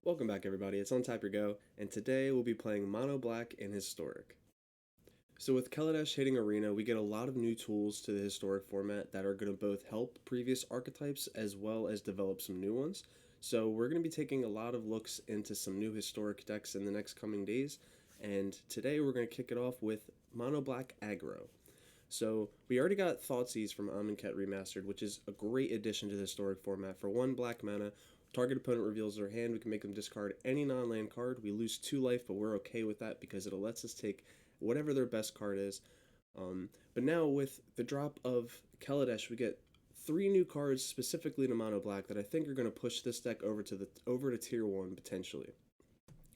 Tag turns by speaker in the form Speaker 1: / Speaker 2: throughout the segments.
Speaker 1: Welcome back everybody, it's Untap Your Go, and today we'll be playing Mono Black in Historic. So with Kaladesh hitting Arena, we get a lot of new tools to the Historic format that are going to both help previous archetypes as well as develop some new ones. So we're going to be taking a lot of looks into some new Historic decks in the next coming days, and today we're going to kick it off with Mono Black Aggro. So we already got Thoughtseize from Amonkhet Remastered, which is a great addition to the Historic format. For 1 black mana, target opponent reveals their hand, we can make them discard any non-land card. We lose 2 life, but we're okay with that because it lets us take whatever their best card is. But now with the drop of Kaladesh, we get 3 new cards specifically to Mono Black that I think are going to push this deck over to tier 1 potentially.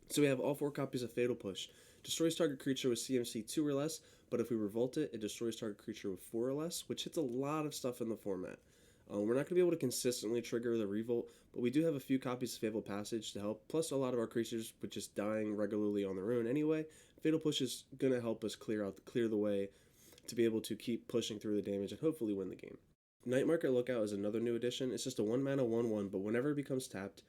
Speaker 1: So we have all 4 copies of Fatal Push. Destroys target creature with CMC 2 or less, but if we revolt it, it destroys target creature with 4 or less, which hits a lot of stuff in the format. We're not going to be able to consistently trigger the revolt, but we do have a few copies of Fatal Passage to help, plus a lot of our creatures with just dying regularly on their own anyway. Fatal Push is going to help us clear the way to be able to keep pushing through the damage and hopefully win the game. Night Market Lookout is another new addition. It's just a 1 mana 1/1, but whenever it becomes tapped,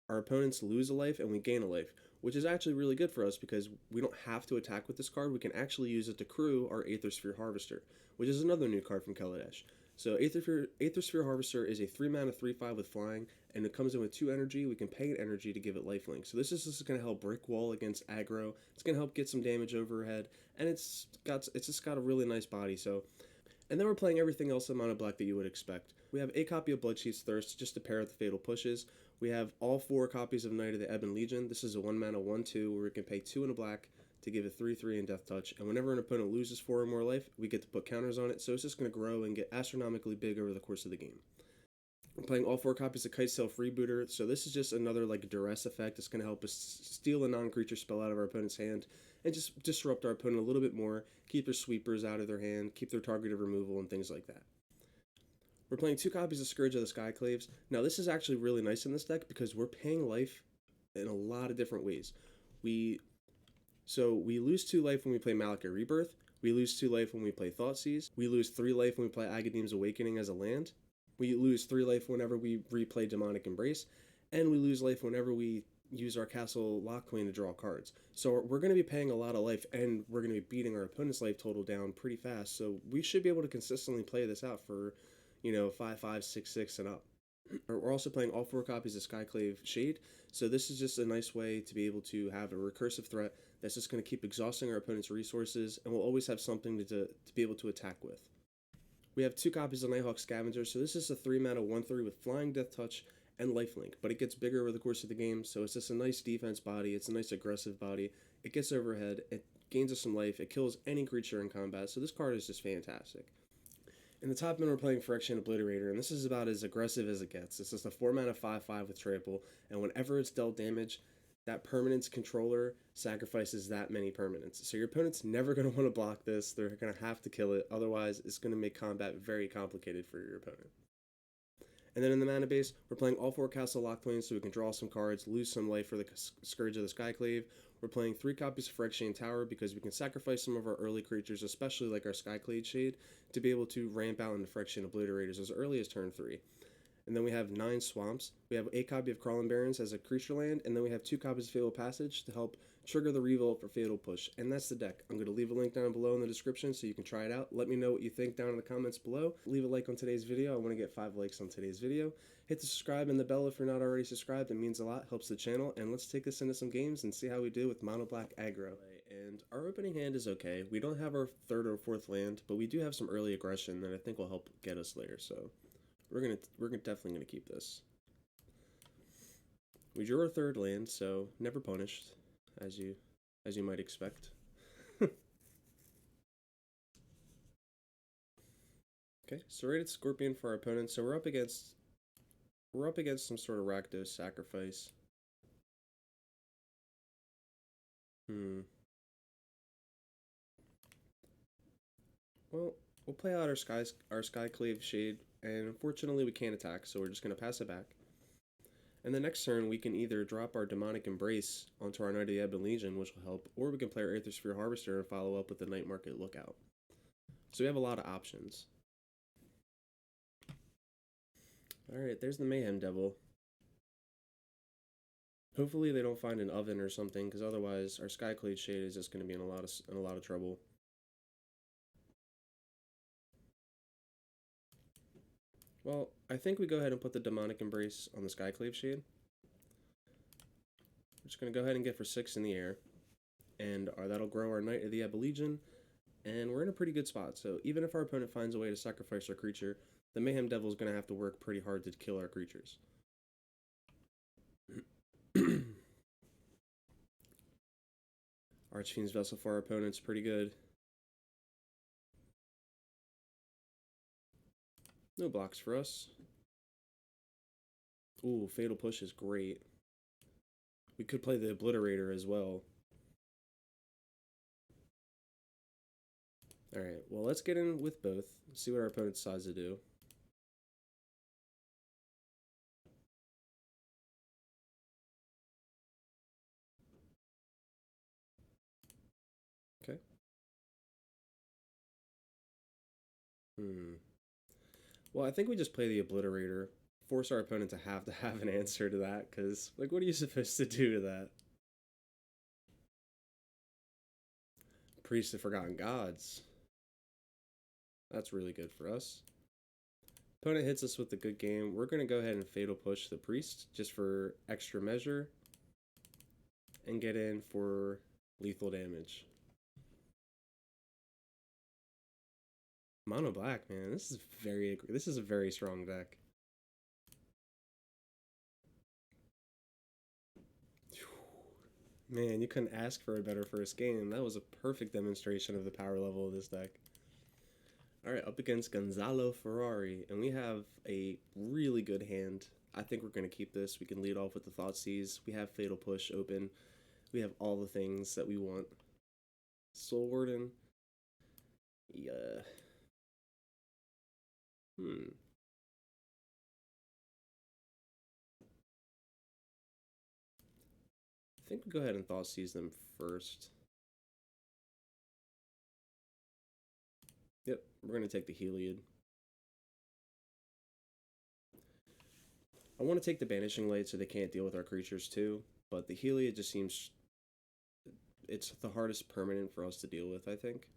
Speaker 1: our opponents lose a life and we gain a life, which is actually really good for us because we don't have to attack with this card. We can actually use it to crew our Aethersphere Harvester, which is another new card from Kaladesh. So Aethersphere Harvester is a 3 mana 3/5 with flying, and it comes in with 2 energy. We can pay an energy to give it lifelink. So this is just going to help brick wall against aggro. It's going to help get some damage overhead, and it's just got a really nice body. And then we're playing everything else in Mono Black that you would expect. We have a copy of Bloodchief's Thirst just to pair with the Fatal Pushes. We have all 4 copies of Knight of the Ebon Legion. This is a 1 mana 1/2 where we can pay 2 and a black to give it 3/3 and Death Touch. And whenever an opponent loses 4 or more life, we get to put counters on it. So it's just going to grow and get astronomically big over the course of the game. We're playing all 4 copies of Kitesail Freebooter. So this is just another like duress effect. It's going to help us steal a non-creature spell out of our opponent's hand and just disrupt our opponent a little bit more, keep their sweepers out of their hand, keep their targeted removal and things like that. We're playing 2 copies of Scourge of the Skyclaves. Now this is actually really nice in this deck because we're paying life in a lot of different ways. We lose 2 life when we play Malakir Rebirth, we lose 2 life when we play Thoughtseize, we lose 3 life when we play Agadeem's Awakening as a land, we lose 3 life whenever we replay Demonic Embrace, and we lose life whenever we use our Castle Lock Queen to draw cards. So we're going to be paying a lot of life, and we're going to be beating our opponent's life total down pretty fast, so we should be able to consistently play this out for 5/5, 6/6 and up. We're also playing all 4 copies of Skyclave Shade, so this is just a nice way to be able to have a recursive threat that's just going to keep exhausting our opponent's resources, and we'll always have something to be able to attack with. We have 2 copies of Nighthawk Scavenger, so this is a 3 mana 1/3 with Flying, Death Touch, and Lifelink, but it gets bigger over the course of the game, so it's just a nice defense body, it's a nice aggressive body, it gets overhead, it gains us some life, it kills any creature in combat, so this card is just fantastic. In the top end, we're playing Phyrexian Obliterator, and this is about as aggressive as it gets. It's just a 4 mana 5/5 with trample, and whenever it's dealt damage, that permanent's controller sacrifices that many permanents. So your opponent's never going to want to block this, they're going to have to kill it, otherwise it's going to make combat very complicated for your opponent. And then in the mana base, we're playing all 4 Castle Lock Queens so we can draw some cards, lose some life for the Scourge of the Skyclave. We're playing 3 copies of Phyrexian Tower because we can sacrifice some of our early creatures, especially like our Skyclave Shade, to be able to ramp out into Phyrexian Obliterators as early as turn 3. And then we have 9 Swamps. We have a copy of Crawling Barrens as a creature land, and then we have 2 copies of Fatal Passage to help trigger the revolt for Fatal Push. And that's the deck. I'm going to leave a link down below in the description so you can try it out. Let me know what you think down in the comments below. Leave a like on today's video. I want to get 5 likes on today's video. Hit the subscribe and the bell if you're not already subscribed. It means a lot, helps the channel. And let's take this into some games and see how we do with Mono Black Aggro. And our opening hand is okay. We don't have our 3rd or 4th land, but we do have some early aggression that I think will help get us later. So we're definitely gonna keep this. We drew our 3rd land, so never punished, as you might expect. Okay, Serrated Scorpion for our opponent. So we're up against some sort of Rakdos sacrifice. Well, we'll play out our Skyclave Shade, and unfortunately we can't attack, so we're just going to pass it back. And the next turn, we can either drop our Demonic Embrace onto our Knight of the Ebon Legion, which will help, or we can play our Aethersphere Harvester and follow up with the Night Market Lookout. So we have a lot of options. Alright, there's the Mayhem Devil. Hopefully they don't find an oven or something, because otherwise our Skyclade Shade is just going to be in a lot of trouble. Well, I think we go ahead and put the Demonic Embrace on the Skyclave Shade. We're just going to go ahead and get for 6 in the air, and that'll grow our Knight of the Ebon Legion, and we're in a pretty good spot. So even if our opponent finds a way to sacrifice our creature, the Mayhem Devil is going to have to work pretty hard to kill our creatures. Archfiend's Vessel for our opponent's pretty good. No blocks for us. Ooh, Fatal Push is great. We could play the Obliterator as well. Alright, well, let's get in with both. See what our opponent decides to do. Okay. Well, I think we just play the Obliterator. Force our opponent to have an answer to that, because, like, what are you supposed to do to that? Priest of Forgotten Gods. That's really good for us. Opponent hits us with a good game. We're going to go ahead and Fatal Push the Priest, just for extra measure, and get in for lethal damage. Mono black, man. This is a very strong deck. Man, you couldn't ask for a better first game. That was a perfect demonstration of the power level of this deck. Alright, up against Gonzalo Ferrari, and we have a really good hand. I think we're going to keep this. We can lead off with the Thoughtseize. We have Fatal Push open. We have all the things that we want. Soul Warden. Yeah. I think we go ahead and Thoughtseize them first. Yep, we're going to take the Heliod. I want to take the Banishing Light so they can't deal with our creatures too, but the Heliod just seems... it's the hardest permanent for us to deal with, I think.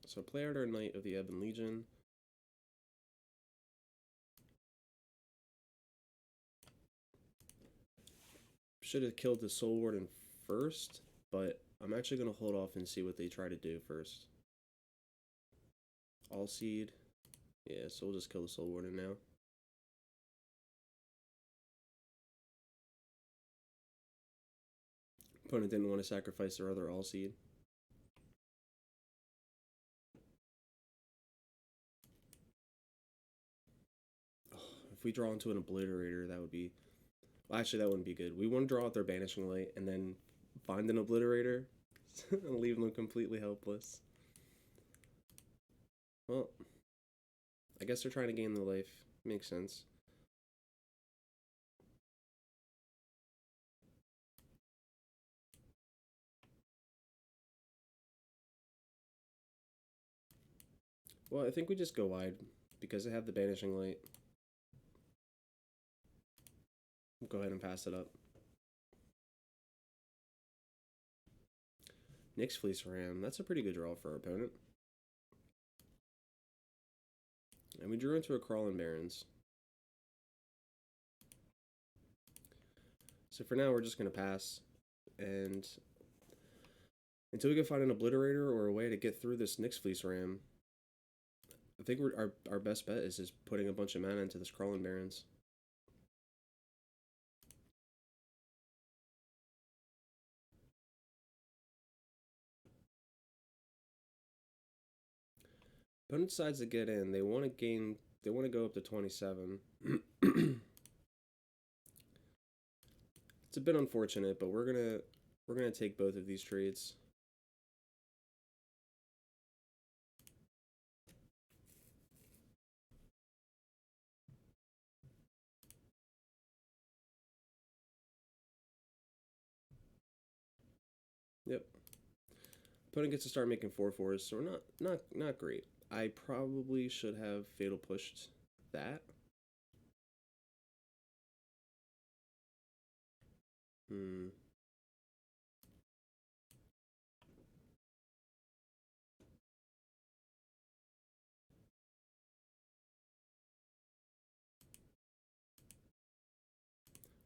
Speaker 1: So play out our Knight of the Ebon Legion. Should have killed the Soul Warden first, but I'm actually going to hold off and see what they try to do first. All Seed. Yeah, so we'll just kill the Soul Warden now. Opponent didn't want to sacrifice their other All Seed. If we draw into an Obliterator, that would be... well, actually, that wouldn't be good. We want to draw out their Banishing Light and then find an Obliterator and leave them completely helpless. Well, I guess they're trying to gain their life. Makes sense. Well, I think we just go wide because they have the Banishing Light. We'll go ahead and pass it up. Nyx Fleece Ram. That's a pretty good draw for our opponent. And we drew into a Crawling Barrens. So for now, we're just going to pass. And until we can find an Obliterator or a way to get through this Nyx Fleece Ram, I think our best bet is just putting a bunch of mana into this Crawling Barrens. Opponent decides to get in. They want to go up to 27. It's a bit unfortunate, but we're gonna take both of these trades. Yep. Opponent gets to start making 4/4s, so we're not great. I probably should have fatal pushed that. Hmm.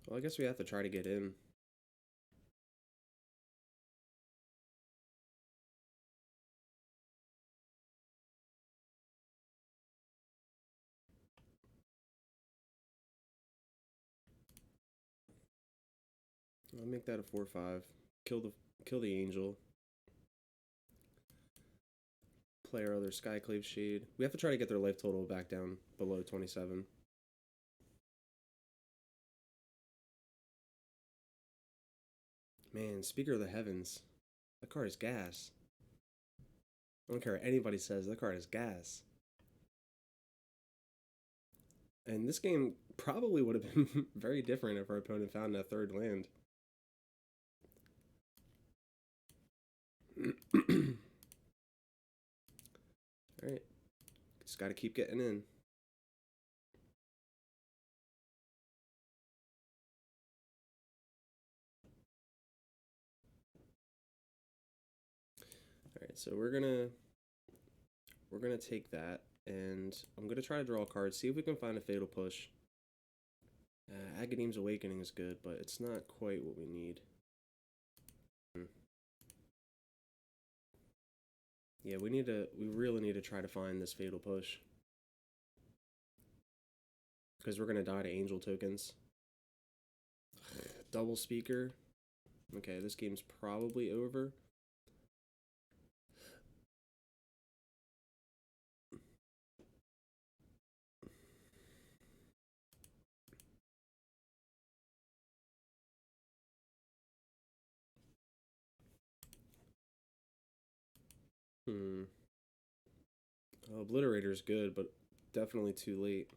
Speaker 1: Well, I guess we have to try to get in. I'll make that a 4/5. Kill the angel. Play our other Skyclave Shade. We have to try to get their life total back down below 27. Man, Speaker of the Heavens. That card is gas. I don't care what anybody says, that card is gas. And this game probably would have been very different if our opponent found that third land. Alright. Just gotta keep getting in. Alright, so we're gonna take that, and I'm gonna try to draw a card, see if we can find a fatal push. Agadeem's Awakening is good, but it's not quite what we need. Yeah, we really need to try to find this fatal push. Because we're gonna die to angel tokens. Double speaker. Okay, this game's probably over. Obliterator's good, but definitely too late.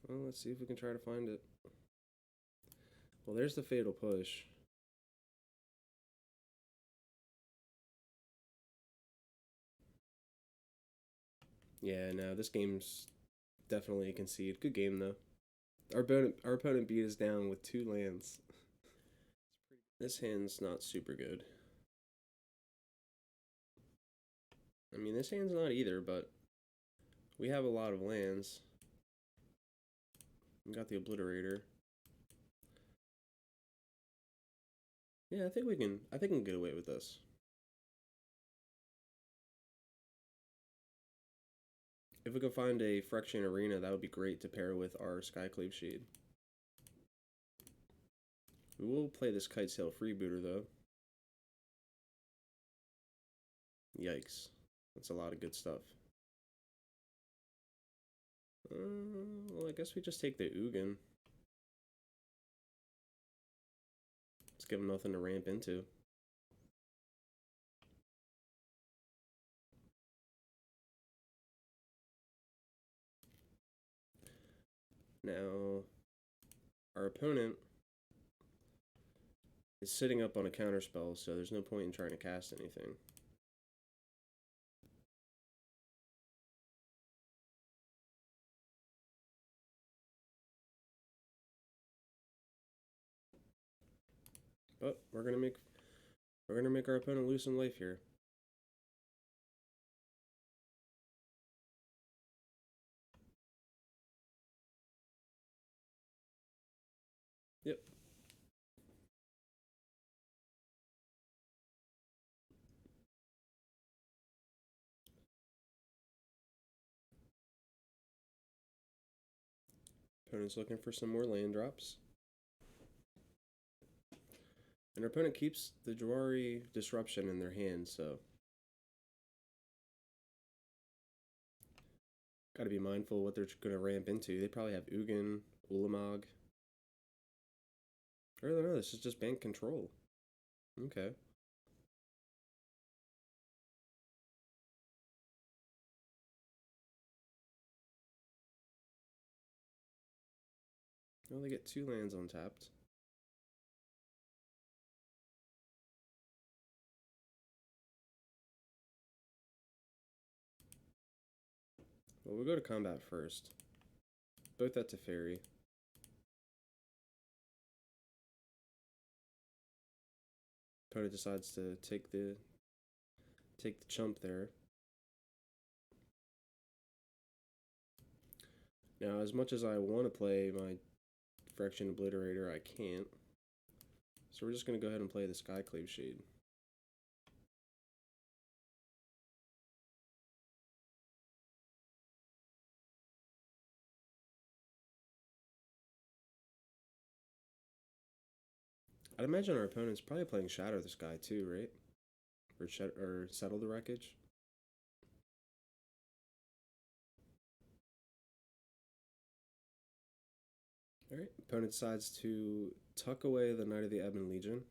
Speaker 1: Well, let's see if we can try to find it. Well, there's the fatal push. Yeah, no, this game's definitely a concede. Good game, though. Our opponent beat us down with 2 lands. This hand's not super good. I mean, this hand's not either, but we have a lot of lands. We got the Obliterator. Yeah, I think we can get away with this. If we could find a Phyrexian Arena, that would be great to pair with our Skyclave Shade. We will play this Kitesail Freebooter, though. Yikes. That's a lot of good stuff. Well, I guess we just take the Ugin. Let's give him nothing to ramp into. Now, our opponent is sitting up on a counterspell, so there's no point in trying to cast anything. But we're gonna make our opponent lose some life here. Yep. Opponent's looking for some more land drops. And our opponent keeps the Jwari Disruption in their hand, so gotta be mindful what they're gonna ramp into. They probably have Ugin, Ulamog. Or no, this is just bank control. Okay. Oh, they get 2 lands untapped. Well, we'll go to combat first. Both that to fairy. Opponent decides to take the chump there. Now, as much as I want to play my Fraction Obliterator, I can't. So we're just going to go ahead and play the Skyclave Shade. I'd imagine our opponent's probably playing Shatter the Sky too, right? Or Settle the Wreckage. Alright, opponent decides to tuck away the Knight of the Ebon Legion.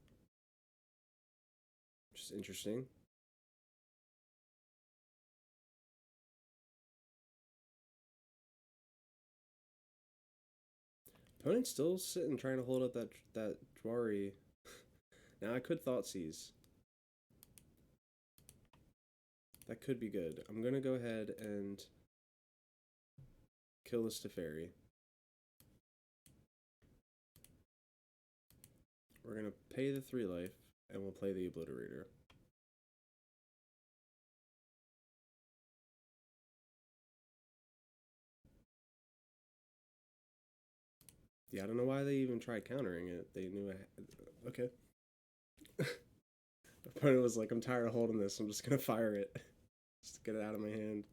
Speaker 1: Which is interesting. Opponent's still sitting trying to hold up that Dwari. Now I could Thoughtseize. That could be good. I'm gonna go ahead and kill this Teferi. We're gonna pay the 3 life, and we'll play the Obliterator. Yeah, I don't know why they even tried countering it. They knew okay. Opponent was like, I'm tired of holding this. I'm just gonna fire it. Just get it out of my hand.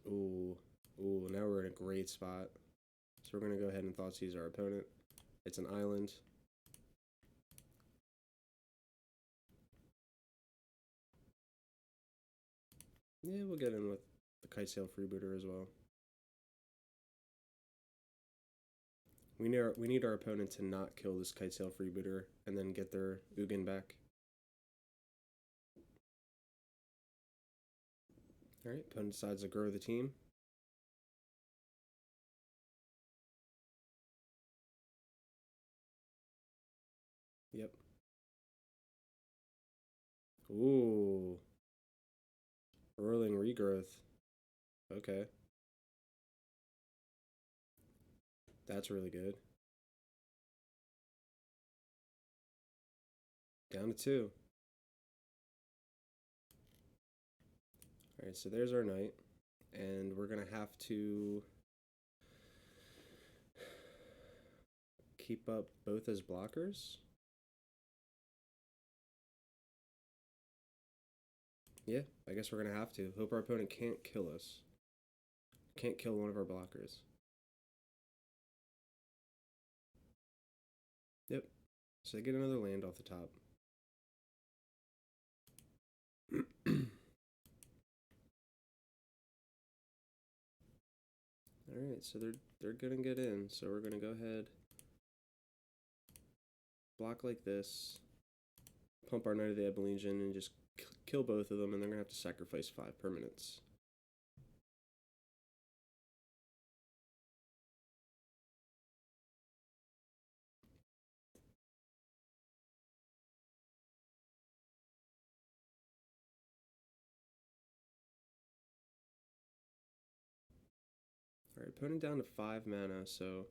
Speaker 1: Ooh. Ooh, now we're in a great spot. So we're gonna go ahead and Thoughtseize our opponent. It's an island. Yeah, we'll get in with the Kitesail Freebooter as well. We need our opponent to not kill this Kitesail Freebooter and then get their Ugin back. Alright, opponent decides to grow the team. Yep. Ooh. Rolling Regrowth. Okay. That's really good. Down to 2. Alright, so there's our knight. And we're going to have to keep up both as blockers. Yeah, I guess we're going to have to. Hope our opponent can't kill us. Can't kill one of our blockers. Yep. So they get another land off the top. Alright, so they're gonna get in, so we're gonna go ahead, block like this, pump our Knight of the Ebon Legion, and just kill both of them, and they're gonna have to sacrifice 5 permanents. Alright, opponent down to 5 mana, so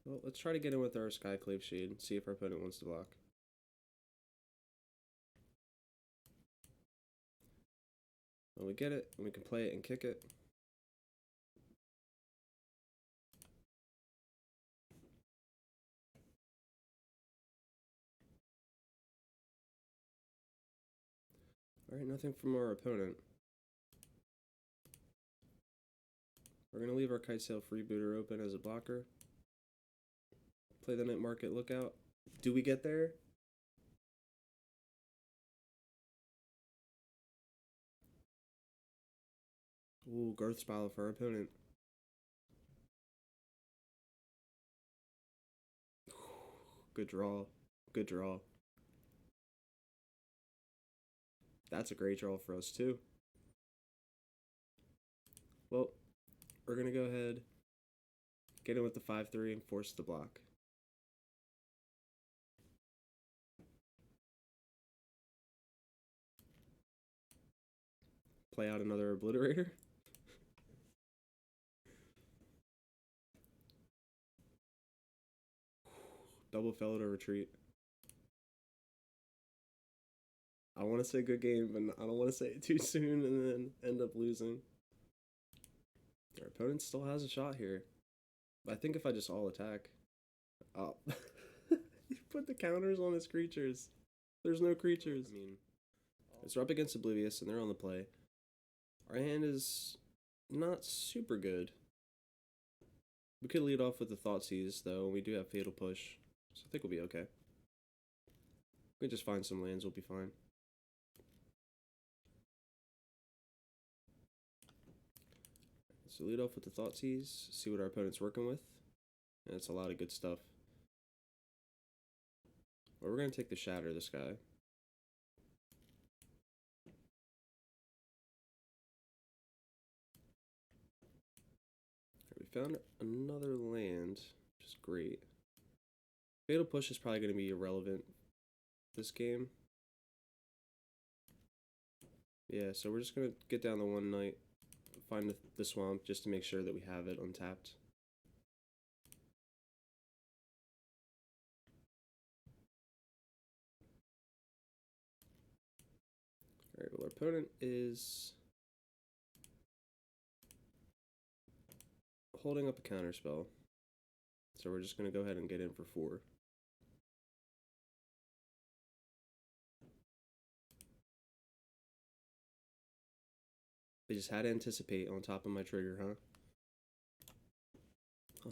Speaker 1: well, let's try to get in with our Skyclave Shade and see if our opponent wants to block. Well, we get it, and we can play it and kick it. Alright, nothing from our opponent. We're gonna leave our Kitesail Freebooter open as a blocker. Play the Night Market Lookout. Do we get there? Ooh, Garth Spile for our opponent. Good draw. Good draw. That's a great draw for us too. Well, we're going to go ahead, get in with the 5-3 and force the block. Play out another Obliterator. Double fellow to retreat. I want to say good game, but I don't want to say it too soon and then end up losing. Our opponent still has a shot here. But I think if I just all attack... Oh. You put the counters on his creatures. There's no creatures. I mean, it's up against Oblivious and they're on the play. Our hand is not super good. We could lead off with the Thoughtseize, though. We do have Fatal Push, so I think we'll be okay. We just find some lands, we'll be fine. So lead off with the Thoughtseize, see what our opponent's working with. And it's a lot of good stuff. Well, we're going to take the Shatter this guy. We found another land, which is great. Fatal Push is probably going to be irrelevant this game. Yeah, so we're just going to get down the one night, find the swamp just to make sure that we have it untapped. Alright, well, our opponent is holding up a counterspell. So we're just going to go ahead and get in for 4. They just had to anticipate on top of my trigger, huh?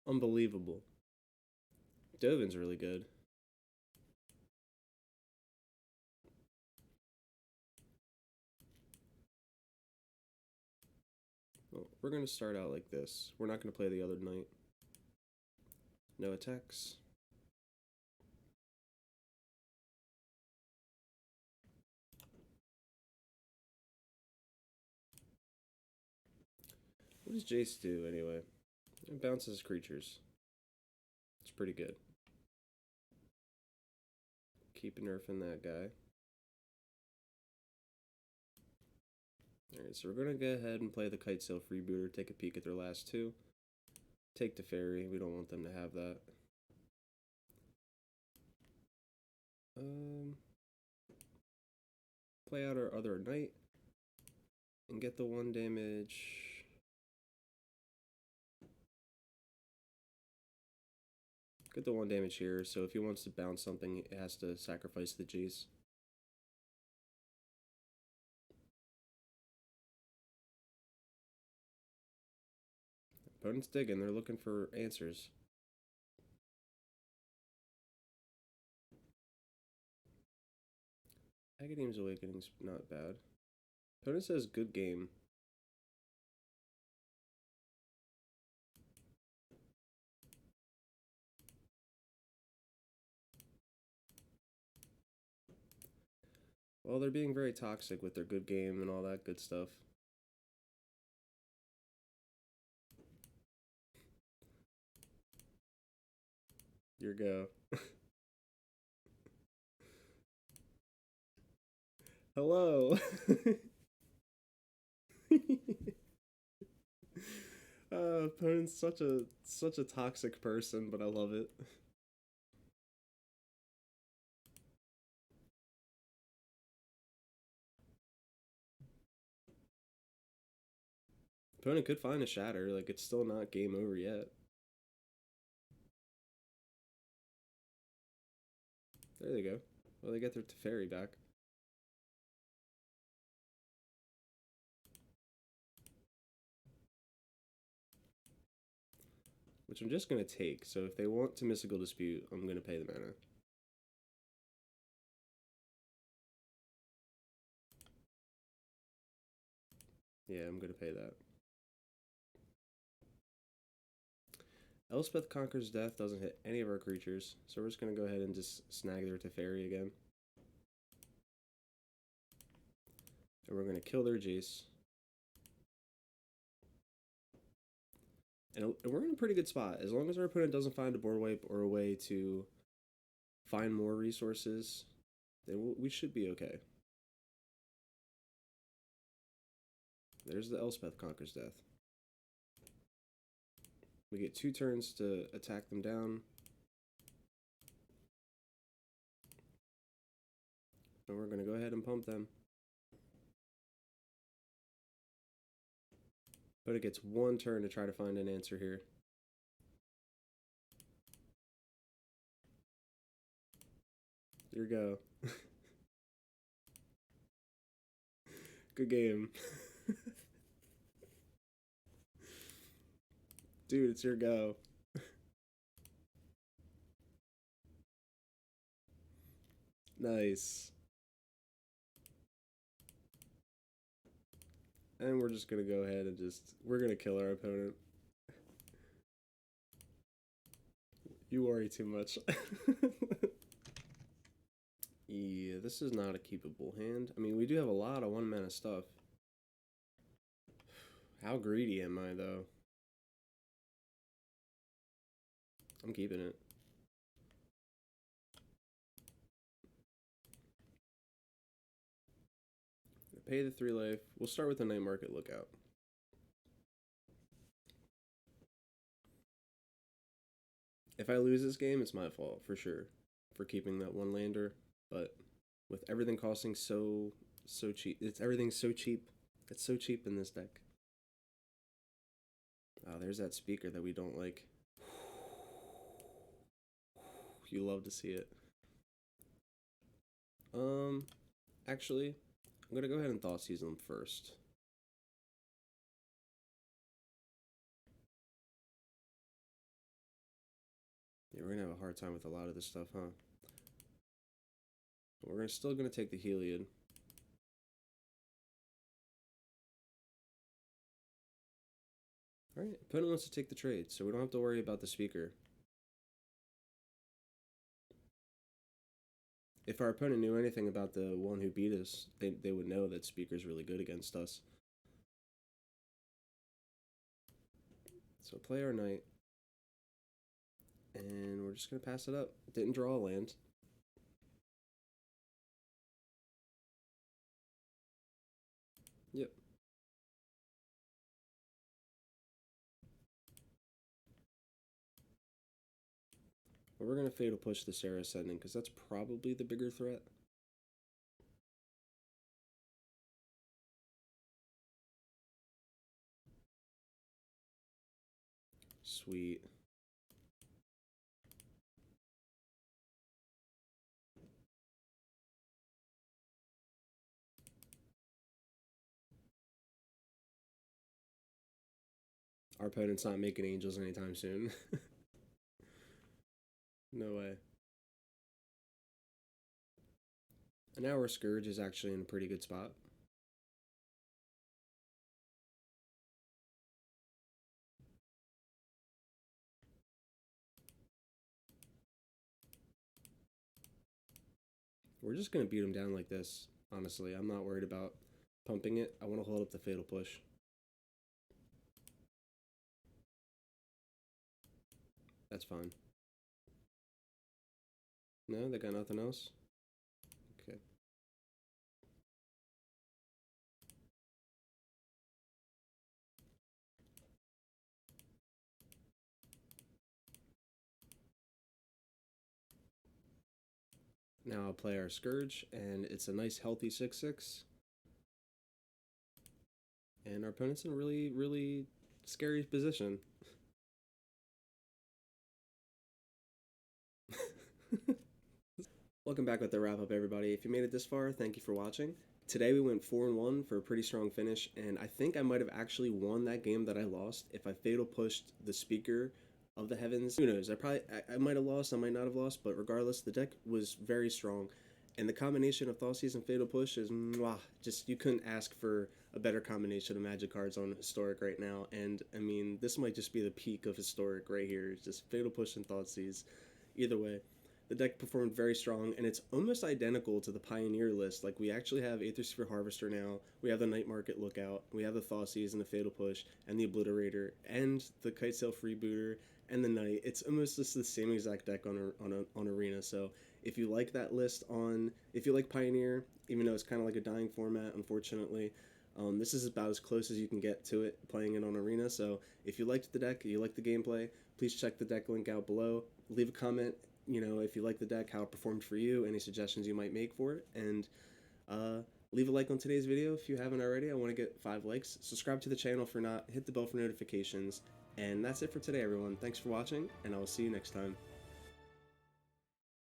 Speaker 1: Unbelievable. Dovin's really good. Well, we're going to start out like this. We're not going to play the other knight. No attacks. What does Jace do anyway? It bounces creatures. It's pretty good. Keep nerfing that guy. Alright, so we're going to go ahead and play the Kitesail Freebooter, take a peek at their last 2. Take the Fairy, we don't want them to have that. Play out our other knight and get the 1 damage. Get the 1 damage here, so if he wants to bounce something, it has to sacrifice the Jace. Opponent's digging, they're looking for answers. Agadeem's Awakening's not bad. Opponent says good game. Well, they're being very toxic with their good game and all that good stuff. Your go. Hello. Opponent's such a toxic person, but I love it. Opponent could find a Shatter, like it's still not game over yet. There they go. Well, they get their Teferi back. Which I'm just going to take, so if they want to Mystical Dispute, I'm going to pay the mana. Yeah, I'm going to pay that. Elspeth Conquers Death doesn't hit any of our creatures, so we're just going to go ahead and just snag their Teferi again. And we're going to kill their Jace. And we're in a pretty good spot. As long as our opponent doesn't find a board wipe or a way to find more resources, then we should be okay. There's the Elspeth Conquers Death. We get 2 turns to attack them down. And we're going to go ahead and pump them. But it gets 1 turn to try to find an answer here. Here we go. Good game. Dude, it's your go. Nice. And we're just going to go ahead and we're going to kill our opponent. You worry too much. Yeah, this is not a keepable hand. I mean, we do have a lot of 1-mana stuff. How greedy am I, though? I'm keeping it. Pay the 3 life. We'll start with the Night Market Lookout. If I lose this game, it's my fault, for sure, for keeping that 1 lander. But with everything costing so cheap, everything's so cheap. It's so cheap in this deck. Oh, there's that speaker that we don't like. You love to see it. Actually, I'm gonna go ahead and Thoughtseize them first. Yeah, we're gonna have a hard time with a lot of this stuff, huh? But we're still gonna take the Heliod. Alright, opponent wants to take the trade, so we don't have to worry about the speaker. If our opponent knew anything about the one who beat us, they would know that speaker's really good against us. So play our knight. And we're just going to pass it up. Didn't draw a land. Yep. Well, we're going to Fatal Push the Sarah Ascending, because that's probably the bigger threat. Sweet. Our opponent's not making angels anytime soon. No way. And now our Scourge is actually in a pretty good spot. We're just going to beat him down like this, honestly. I'm not worried about pumping it. I want to hold up the Fatal Push. That's fine. No, they got nothing else? Okay. Now I'll play our Scourge, and it's a nice healthy 6/6. And our opponent's in a really, really scary position. Welcome back with the wrap up, everybody. If you made it this far, thank you for watching. Today we went 4-1 for a pretty strong finish, and I think I might have actually won that game that I lost if I Fatal Pushed the Speaker of the Heavens. Who knows? I might have lost, I might not have lost, but regardless, the deck was very strong. And the combination of Thoughtseize and Fatal Push is mwah, just you couldn't ask for a better combination of Magic cards on Historic right now. And I mean, this might just be the peak of Historic right here. It's just Fatal Push and Thoughtseize. Either way. The deck performed very strong, and it's almost identical to the Pioneer list. Like, we actually have Aether Sphere Harvester now, we have the Night Market Lookout, we have the Thoughtseize and the Fatal Push, and the Obliterator, and the Kitesail Freebooter, and the Knight. It's almost just the same exact deck on Arena, so if you like that list if you like Pioneer, even though it's kind of like a dying format, unfortunately, this is about as close as you can get to it playing it on Arena. So if you liked the deck, you like the gameplay, please check the deck link out below. Leave a comment, if you like the deck, how it performed for you, any suggestions you might make for it, and leave a like on today's video if you haven't already. I want to get 5 likes. Subscribe to the channel for not, hit the bell for notifications, and that's it for today, everyone. Thanks for watching, and I will see you next time.